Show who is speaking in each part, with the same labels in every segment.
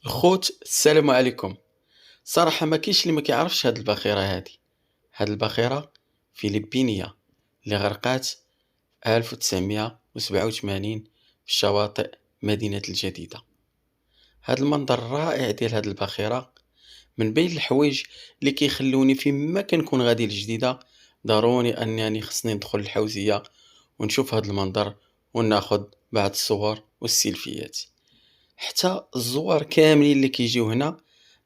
Speaker 1: الخوت السلام عليكم. صراحة ما كاينش اللي ما كيعرفش هاد الباخرة هادي. هاد الباخرة فيلبينية اللي غرقات 1987 في شواطئ مدينة الجديدة. هاد المنظر الرائع ديال هاد الباخرة من بين الحوايج اللي كيخلوني فيما كنكون غادي لجديدة ضروري انني خصني ندخل الحوزية ونشوف هاد المنظر وناخد بعض الصور والسيلفيات. حتى الزوار كاملين اللي كيجيو هنا،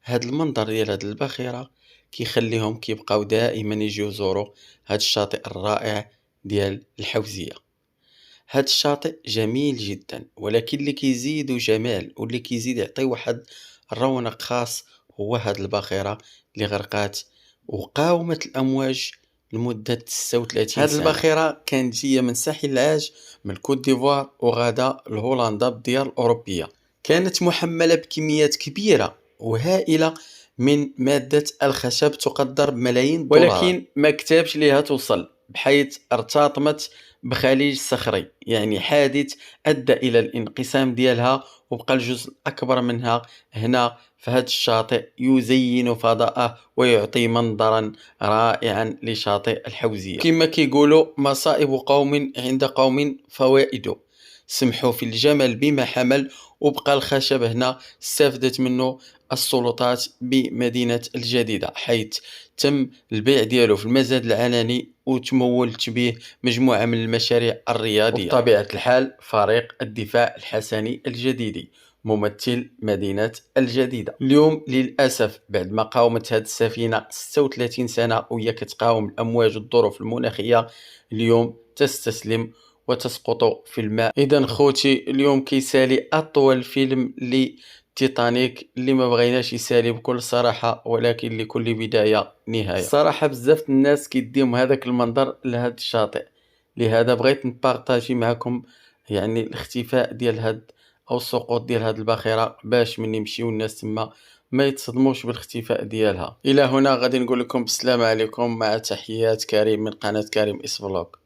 Speaker 1: هاد المنظر ديال هاد الباخرة كيخليهم كيبقاو دائما يجيو يزوروا هاد الشاطئ الرائع ديال الحوزية. هاد الشاطئ جميل جدا، ولكن اللي كيزيدو جمال واللي كيزيد يعطي واحد رونق خاص هو هاد الباخرة اللي غرقات وقاومت الأمواج لمدة 36
Speaker 2: هاد
Speaker 1: سنة.
Speaker 2: الباخرة كانت جاية من ساحل العاج من كوت ديفوار وغادا لهولندا بالديار الأوروبية. كانت محملة بكميات كبيرة وهائلة من مادة الخشب تقدر بملايين الدولارات،
Speaker 1: ولكن ما كتبش ليها توصل بحيث ارتطمت بخليج صخري، يعني حادث ادى الى الانقسام ديالها، وبقى الجزء الاكبر منها هنا في هذا الشاطئ يزين فضاءه ويعطي منظرا رائعا لشاطئ الحوزية. كما كيقولوا مصائب قوم عند قوم فوائد. سمحوا في الجمل بما حمل، وبقى الخشب هنا استفدت منه السلطات بمدينة الجديدة، حيث تم البيع ديالو في المزاد العلني وتمولت به مجموعة من المشاريع الرياضية. وبطبيعة الحال فريق الدفاع الحسني الجديدي ممثل مدينة الجديدة اليوم للأسف بعد ما قاومت هذه السفينة 36 سنة وهي كتقاوم الأمواج والظروف المناخية، اليوم تستسلم وتسقط في الماء. إذا خوتي اليوم كيسالي أطول فيلم تيتانيك اللي ما بغيناش يسالي بكل صراحة، ولكن لكل بداية نهاية. صراحة بزاف الناس كيديهم هذاك المنظر لهذا الشاطئ، لهذا بغيت نبارطاجي معكم يعني الاختفاء ديال هاد او السقوط ديال هاد الباخرة باش من يمشيو الناس تما ما يتصدموش بالاختفاء ديالها. الى هنا غادي نقول لكم بالسلام عليكم، مع تحيات كريم من قناة كريم اس فلوق.